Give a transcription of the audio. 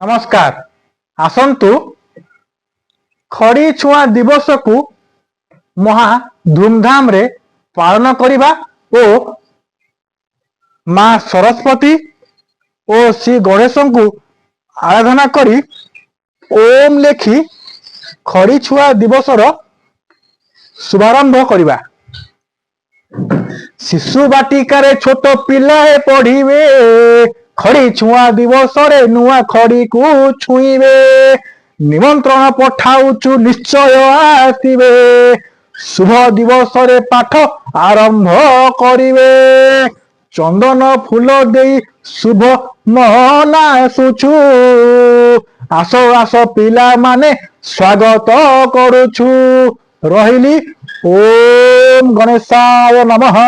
नमस्कार। आसंतु खड़ी छुआ दिवस को महा धूमधाम रे पालन करिबा ओ माँ सरस्वती और श्री गणेश को आराधना करी ओम लेखी खड़ी छुआ दिवस शुभारंभ करिबा। शिशु बाटिकार छोट पिलाए पढ़िबे खड़ी छुआ दिवस रे नुआ खड़ी को छुईबे निमंत्रण पठाउचु निश्चय आसिबे शुभ दिवस रे पाठ आरंभ करिबे चंदन फूल देई शुभ महना आसुछु आस आस पिला माने स्वागत करुछु रहिली ओम गणेशाय नमः।